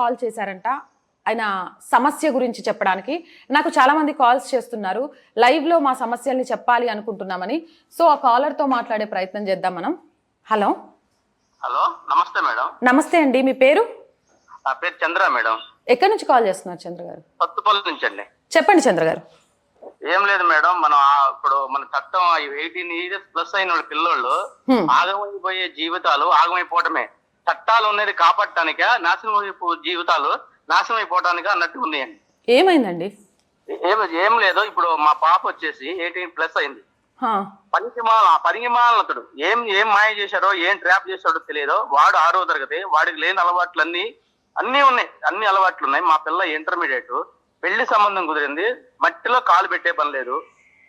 Call చేశారంట ఆయన సమస్య గురించి చెప్పడానికి. నాకు చాలా మంది కాల్స్ చేస్తున్నారు, లైవ్లో మా సమస్యల్ని చెప్పాలి అనుకుంటున్నామని. సో ఆ కాలర్తో మాట్లాడే ప్రయత్నం చేద్దాం మనం. హలో. హలో, నమస్తే మేడం. నమస్తే అండి, మీ పేరు? నా పేరు చంద్ర మేడం. ఎక్కడి నుంచి కాల్ చేస్తున్నారు చంద్ర గారు? సత్తుపల్లి నుంచి అండి. చెప్పండి చంద్ర గారు. ఏం లేదు మేడం, మనం ఇప్పుడు మన చట్టం 18 ఇయర్స్ ప్లస్ అయిన వాళ్ళ పిల్లోళ్ళు ఆగమైపోయే జీవితాలు ఆగమైపోవటమే. చట్టాలు ఉన్నది కాపాడటానిక, నాశనం జీవితాలు నాశనం అయిపోవటానిక అన్నట్టు ఉన్నాయండి. ఏమైందండి? ఏం లేదు, ఇప్పుడు మా పాప వచ్చేసి 18 ప్లస్ అయింది. పరిగిమాలతడు ఏం మాయ చేశాడో, ఏం ట్రాప్ చేశాడో తెలియదు. వాడు 6వ తరగతి, వాడికి లేని అలవాట్లు అన్ని ఉన్నాయి, అన్ని అలవాట్లు ఉన్నాయి. మా పిల్ల ఇంటర్మీడియట్, పెళ్లి సంబంధం కుదిరింది, మట్టిలో కాలు పెట్టే పని లేదు.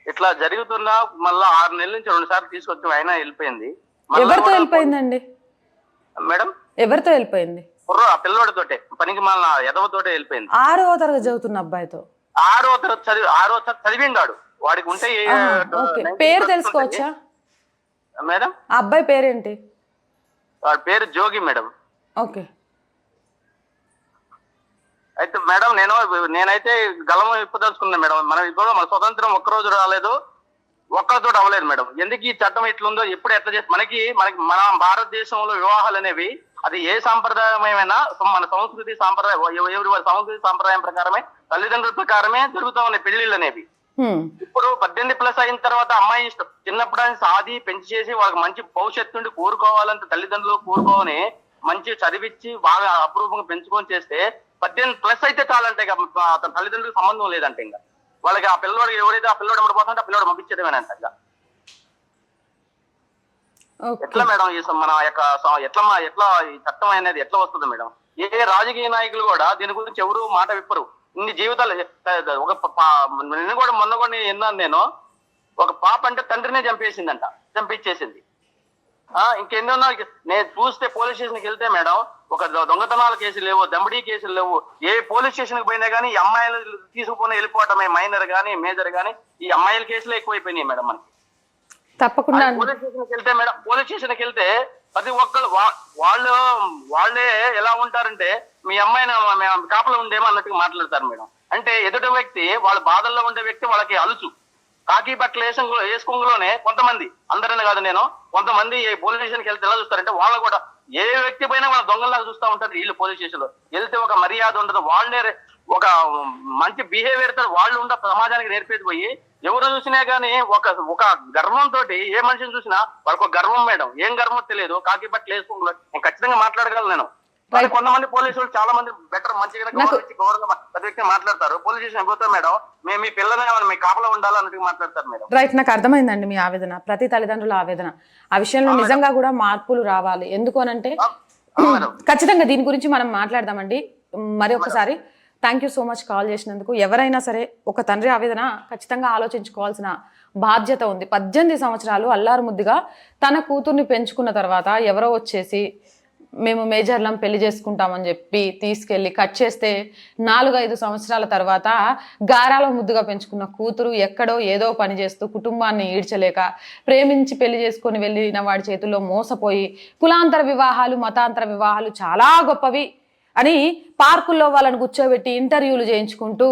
ఇట్లా జరుగుతున్నా మళ్ళా 6 నెలల నుంచి 2 సార్లు తీసుకొచ్చి అయినా వెళ్ళిపోయింది. ఎవరితో వెళ్ళిపోయిందండి మేడం? ఎవరితో వెళ్ళిపోయింది? ఆ పిల్లోడితోటే, పనికి మాల ఎదవతోటే వెళ్ళిపోయింది. 6వ తరగతి చదువుతున్న అబ్బాయితో? 6వ తరగతి చదివిండాడు. వాడికి ఉంటే పేరు తెలుసుకోవచ్చా మేడం? ఆ అబ్బాయి పేరేంటి? వాడి పేరు జోగి మేడం. ఓకే. అయితే మేడం నేనైతే గలం ఇప్పదలుచుకున్నా మేడం. మనం ఇప్పుడు మన స్వతంత్రం ఒక్కరోజు రాలేదు, ఒక్కరితో అవ్వలేదు మేడం. ఎందుకు ఈ చట్టం ఇట్లుందో, ఎప్పుడు ఎట్లా చేసి మనకి మన భారతదేశంలో వివాహాలు అనేవి అది ఏ సాంప్రదాయమైనా మన సంస్కృతి సాంప్రదాయం, ఎవరి సంస్కృతి సాంప్రదాయం ప్రకారమే, తల్లిదండ్రుల ప్రకారమే జరుగుతా ఉన్నాయి పెళ్లిళ్ళు అనేవి. ఇప్పుడు 18 ప్లస్ అయిన తర్వాత అమ్మాయి ఇష్టం, చిన్నప్పుడు సాది పెంచి చేసి వాళ్ళకి మంచి భవిష్యత్తు నుండి కోరుకోవాలంటే తల్లిదండ్రులు కోరుకోని మంచి చదివిచ్చి బాగా అప్రూపంగా పెంచుకొని చేస్తే 18 ప్లస్ అయితే చాలంటే అతని తల్లిదండ్రులకు సంబంధం లేదంటే ఇంకా వాళ్ళకి ఆ పిల్లవాడికి ఎవరైతే ఆ పిల్లవాడు అమ్మడిపోతుంటే ఆ పిల్లవాడు పంపించేదేమేనంట. ఎట్లా మేడం మన యొక్క ఎట్లా ఈ చట్టం అనేది ఎట్లా వస్తుంది మేడం? ఏ రాజకీయ నాయకులు కూడా దీని గురించి ఎవరు మాట విప్పరు. ఇన్ని జీవితాలు మొన్న కూడా విన్నాను నేను, ఒక పాప అంటే తండ్రినే చంపించేసింది. ఇంకెన్నో నేను చూస్తే పోలీస్ స్టేషన్కి వెళ్తే మేడం, ఒక దొంగతనాల కేసులు లేవు, దమ్మిడీ కేసులు లేవు. ఏ పోలీస్ స్టేషన్ కి పోయినా కానీ ఈ అమ్మాయిలు తీసుకుని వెళ్ళిపోవటమే, మైనర్ గానీ మేజర్ గానీ ఈ అమ్మాయిల కేసులు ఎక్కువైపోయినాయి మేడం మనకి. తప్పకుండా పోలీస్ స్టేషన్కి వెళ్తే మేడం, పోలీస్ స్టేషన్కి వెళ్తే ప్రతి ఒక్కరు వాళ్ళే ఎలా ఉంటారంటే మీ అమ్మాయిని కాపలా ఉండేమో అన్నట్టుగా మాట్లాడతారు మేడం. అంటే ఎదుటి వ్యక్తి వాళ్ళ బాధల్లో ఉండే వ్యక్తి వాళ్ళకి అలుసు. కాకి బట్టలు వేసుకోలోనే కొంతమంది, అందరని కాదు నేను, కొంతమంది పోలీస్ స్టేషన్కి వెళ్తే ఎలా చూస్తారంటే వాళ్ళు కూడా ఏ వ్యక్తి పైన వాళ్ళ దొంగలాగా చూస్తూ ఉంటారు. వీళ్ళు పోలీస్ స్టేషన్ లో వెళ్తే ఒక మర్యాద ఉండదు, వాళ్ళే ఒక మంచి బిహేవియర్ తో వాళ్ళు ఉండ సమాజానికి నేర్పేది పోయి ఎవరు చూసినా గానీ ఒక గర్వంతో, ఏ మనిషిని చూసినా వాళ్ళకు గర్వం మేడం. ఏం గర్వం తెలియదు, కాకి బట్టలు వేసుకో నేను ఖచ్చితంగా మాట్లాడగలను నేను. కొంతమంది పోలీసులు చాలా మంది బెటర్ మంచిగా గౌరవంగా ప్రతి వ్యక్తి మాట్లాడతారు. పోలీస్ స్టేషన్ పోతే మేడం మేము మీ పిల్లలే మీ కాపలా ఉండాలన్నట్టు మాట్లాడతారు మేడం. రైట్, నాకు అర్థమైందండి మీ ఆవేదన, ప్రతి తల్లిదండ్రుల ఆవేదన. ఆ విషయంలో నిజంగా కూడా మార్పులు రావాలి. ఎందుకు అనంటే ఖచ్చితంగా దీని గురించి మనం మాట్లాడదామండి మరి ఒకసారి. Thank you so much call చేసినందుకు. ఎవరైనా సరే ఒక తండ్రి ఆవేదన ఖచ్చితంగా ఆలోచించుకోవాల్సిన బాధ్యత ఉంది. 18 సంవత్సరాలు అల్లారు ముద్దుగా తన కూతుర్ని పెంచుకున్న తర్వాత ఎవరో వచ్చేసి మేము మేజర్లం పెళ్లి చేసుకుంటామని చెప్పి తీసుకెళ్ళి కట్ చేస్తే 4-5 సంవత్సరాల తర్వాత గారాల ముద్దుగా పెంచుకున్న కూతురు ఎక్కడో ఏదో పని చేస్తూ కుటుంబాన్ని ఈడ్చలేక ప్రేమించి పెళ్లి చేసుకొని వెళ్ళిన వాడి చేతుల్లో మోసపోయి కులాంతర వివాహాలు, మతాంతర వివాహాలు చాలా గొప్పవి అని పార్కుల్లో వాళ్ళని కూర్చోబెట్టి ఇంటర్వ్యూలు చేయించుకుంటూ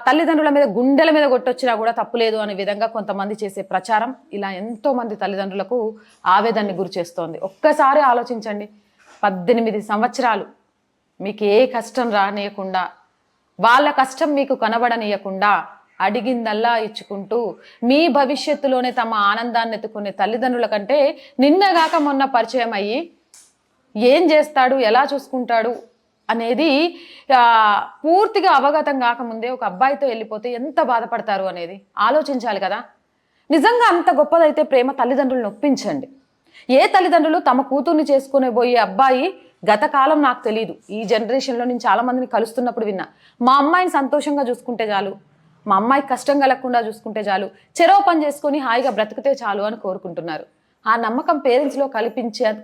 తల్లిదండ్రుల మీద గుండెల మీద కొట్టొచ్చినా కూడా తప్పులేదు అనే విధంగా కొంతమంది చేసే ప్రచారం ఇలా ఎంతో మంది తల్లిదండ్రులకు ఆవేదనని గురి చేస్తోంది. ఒక్కసారి ఆలోచించండి, 18 సంవత్సరాలు మీకు ఏ కష్టం రానియకుండా, వాళ్ళ కష్టం మీకు కనబడనీయకుండా అడిగిందల్లా ఇచ్చుకుంటూ మీ భవిష్యత్తులోనే తమ ఆనందాన్ని ఎత్తుకునే తల్లిదండ్రుల కంటే నిన్నగాక మొన్న పరిచయం అయ్యి ఏం చేస్తాడు, ఎలా చూసుకుంటాడు అనేది పూర్తిగా అవగతం కాకముందే ఒక అబ్బాయితో వెళ్ళిపోతే ఎంత బాధపడతారు అనేది ఆలోచించాలి కదా. నిజంగా అంత గొప్పదైతే ప్రేమ తల్లిదండ్రులను ఒప్పించండి. ఏ తల్లిదండ్రులు తమ కూతుర్ని చేసుకునే పోయే అబ్బాయి గత కాలం నాకు తెలియదు, ఈ జనరేషన్లో నేను చాలా మందిని కలుస్తున్నప్పుడు విన్నా, మా అమ్మాయిని సంతోషంగా చూసుకుంటే చాలు, మా అమ్మాయికి కష్టం కలగకుండా చూసుకుంటే చాలు, చెరో పని చేసుకొని హాయిగా బ్రతికితే చాలు అని కోరుకుంటున్నారు. ఆ నమ్మకం పేరెంట్స్లో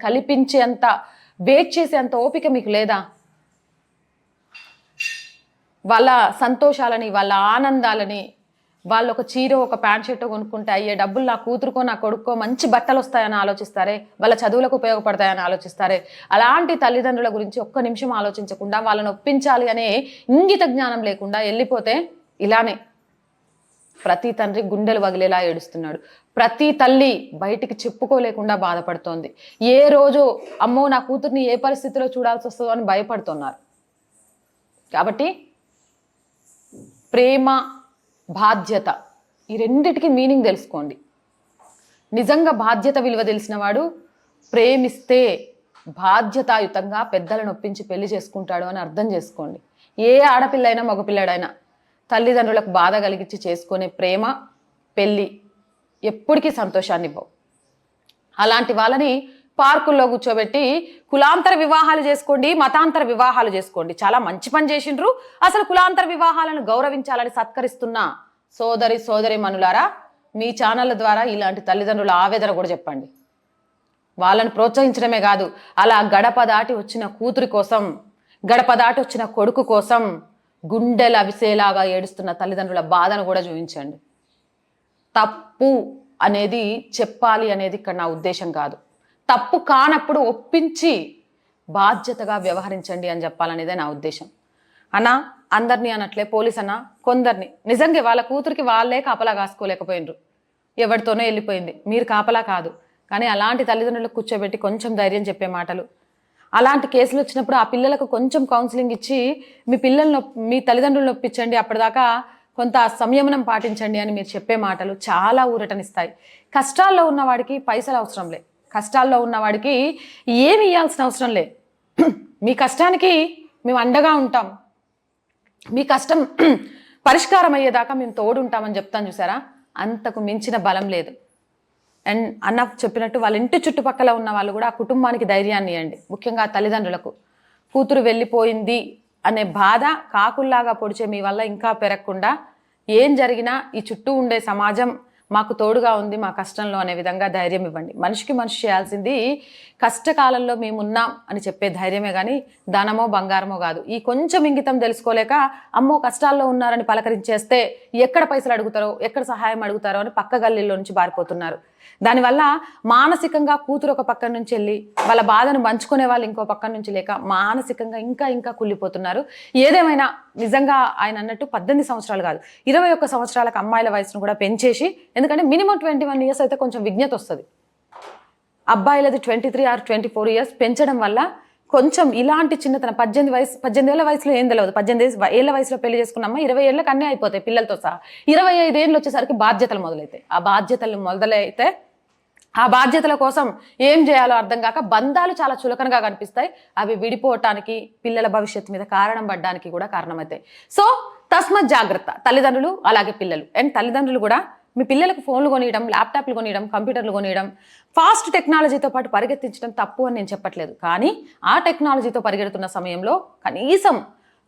కల్పించేంత వెయిట్ చేసేంత ఓపిక మీకు లేదా? వాళ్ళ సంతోషాలని, వాళ్ళ ఆనందాలని, వాళ్ళు ఒక చీర ఒక ప్యాంట్ షర్ట్ కొనుక్కుంటే అయ్యే డబ్బులు నా కూతురుకో నా కొడుకో మంచి బట్టలు వస్తాయని ఆలోచిస్తారే, వాళ్ళ చదువులకు ఉపయోగపడతాయని ఆలోచిస్తారే. అలాంటి తల్లిదండ్రుల గురించి ఒక్క నిమిషం ఆలోచించకుండా వాళ్ళని ఒప్పించాలి అనే ఇంగిత జ్ఞానం లేకుండా వెళ్ళిపోతే ఇలానే ప్రతి తండ్రి గుండెలు వగిలేలా ఏడుస్తున్నాడు. ప్రతి తల్లి బయటికి చెప్పుకోలేకుండా బాధపడుతోంది. ఏ రోజు అమ్మో నా కూతుర్ని ఏ పరిస్థితిలో చూడాల్సి వస్తుందో అని భయపడుతున్నారు. కాబట్టి ప్రేమ, బాధ్యత ఈ రెండిటికి మీనింగ్ తెలుసుకోండి. నిజంగా బాధ్యత విలువ తెలిసిన వాడు ప్రేమిస్తే బాధ్యతాయుతంగా పెద్దలను ఒప్పించి పెళ్లి చేసుకుంటాడు అని అర్థం చేసుకోండి. ఏ ఆడపిల్లైనా మగపిల్లడైనా తల్లిదండ్రులకు బాధ కలిగించి చేసుకునే ప్రేమ, పెళ్ళి ఎప్పటికీ సంతోషాన్ని ఇవ్వవు. అలాంటి వాళ్ళని పార్కుల్లో కూర్చోబెట్టి కులాంతర వివాహాలు చేసుకోండి, మతాంతర వివాహాలు చేసుకోండి, చాలా మంచి పని చేసిండ్రు. అసలు కులాంతర వివాహాలను గౌరవించాలని సత్కరిస్తున్న సోదరి మనులారా, మీ ఛానళ్ళ ద్వారా ఇలాంటి తల్లిదండ్రుల ఆవేదన కూడా చెప్పండి. వాళ్ళని ప్రోత్సహించడమే కాదు, అలా గడప దాటి వచ్చిన కూతురి కోసం, గడప దాటి వచ్చిన కొడుకు కోసం గుండెల అవిసేలాగా ఏడుస్తున్న తల్లిదండ్రుల బాధను కూడా చూపించండి. తప్పు అనేది చెప్పాలి అనేది ఇక్కడ నా ఉద్దేశం కాదు. తప్పు కానప్పుడు ఒప్పించి బాధ్యతగా వ్యవహరించండి అని చెప్పాలనేదే నా ఉద్దేశం. అన్నా అందరినీ అనట్లే, పోలీస్ అన్న కొందరిని నిజంగా వాళ్ళ కూతురికి వాళ్ళే కాపలా కాసుకోలేకపోయినరు, ఎవరితోనో వెళ్ళిపోయింది, మీరు కాపలా కాదు. కానీ అలాంటి తల్లిదండ్రులకు కూర్చోబెట్టి కొంచెం ధైర్యం చెప్పే మాటలు, అలాంటి కేసులు వచ్చినప్పుడు ఆ పిల్లలకు కొంచెం కౌన్సిలింగ్ ఇచ్చి మీ తల్లిదండ్రులను ఒప్పించండి, అప్పటిదాకా కొంత సంయమనం పాటించండి అని మీరు చెప్పే మాటలు చాలా ఊరటనిస్తాయి. కష్టాల్లో ఉన్నవాడికి పైసలు అవసరం లే, కష్టాల్లో ఉన్నవాడికి ఏమి ఇవ్వాల్సిన అవసరం లే. మీ కష్టానికి మేము అండగా ఉంటాం, మీ కష్టం పరిష్కారం అయ్యేదాకా మేము తోడుంటామని చెప్తాను చూసారా, అంతకు మించిన బలం లేదు. అండ్ అన్న చెప్పినట్టు వాళ్ళ ఇంటి చుట్టుపక్కల ఉన్న వాళ్ళు కూడా ఆ కుటుంబానికి ధైర్యాన్ని ఇవ్వండి. ముఖ్యంగా తల్లిదండ్రులకు కూతురు వెళ్ళిపోయింది అనే బాధ కాకుల్లాగా పొడిచే మీ వల్ల ఇంకా పెరగకుండా, ఏం జరిగినా ఈ చుట్టూ ఉండే సమాజం మాకు తోడుగా ఉంది మా కష్టంలో అనే విధంగా ధైర్యం ఇవ్వండి. మనిషికి మనిషి చేయాల్సింది కష్టకాలంలో మేమున్నాం అని చెప్పే ధైర్యమే కానీ ధనమో బంగారమో కాదు. ఈ కొంచెం ఇంగితం తెలుసుకోలేక అమ్మో కష్టాల్లో ఉన్నారని పలకరించేస్తే ఎక్కడ పైసలు అడుగుతారో, ఎక్కడ సహాయం అడుగుతారో అని పక్క గల్లీలో నుంచి బారిపోతున్నారు. దానివల్ల మానసికంగా కూతురు ఒక పక్క నుంచి వెళ్ళి వాళ్ళ బాధను పంచుకునే వాళ్ళు ఇంకో పక్క నుంచి లేక మానసికంగా ఇంకా కుళ్ళిపోతున్నారు. ఏదేమైనా నిజంగా ఆయన అన్నట్టు 18 సంవత్సరాలు కాదు 21 సంవత్సరాలకు అమ్మాయిల వయసును కూడా పెంచేసి, ఎందుకంటే మినిమం 21 ఇయర్స్ అయితే కొంచెం విజ్ఞత వస్తుంది, అబ్బాయిలది 23 or 24 ఇయర్స్ పెంచడం వల్ల కొంచెం ఇలాంటి చిన్నతనం 18 ఏళ్ళ వయసులో ఏం తెలియదు, 18 ఏళ్ళ వయసులో పెళ్లి చేసుకున్నామా 20 ఏళ్ళకి అన్నీ అయిపోతాయి పిల్లలతో సహా. 25 ఏళ్ళు వచ్చేసరికి బాధ్యతలు మొదలైతాయి. ఆ బాధ్యతలు మొదలైతే ఆ బాధ్యతల కోసం ఏం చేయాలో అర్థం కాక బంధాలు చాలా చులకనగా కనిపిస్తాయి. అవి విడిపోవటానికి, పిల్లల భవిష్యత్తు మీద కారణం పడడానికి కూడా కారణమవుతాయి. సో తస్మత్ జాగ్రత్త తల్లిదండ్రులు అలాగే పిల్లలు. అండ్ తల్లిదండ్రులు కూడా మీ పిల్లలకు ఫోన్లు కొనియడం, ల్యాప్టాప్లు కొనియడం, కంప్యూటర్లు కొనియడం, ఫాస్ట్ టెక్నాలజీతో పాటు పరిగెత్తించడం తప్పు అని నేను చెప్పట్లేదు. కానీ ఆ టెక్నాలజీతో పరిగెడుతున్న సమయంలో కనీసం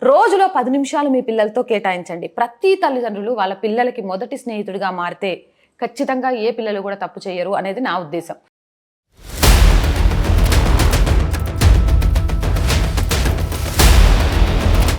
రోజులో 10 నిమిషాలు మీ పిల్లలతో కేటాయించండి. ప్రతి తల్లిదండ్రులు వాళ్ళ పిల్లలకి మొదటి స్నేహితుడిగా మారితే ఖచ్చితంగా ఏ పిల్లలు కూడా తప్పు చేయరు అనేది నా ఉద్దేశం.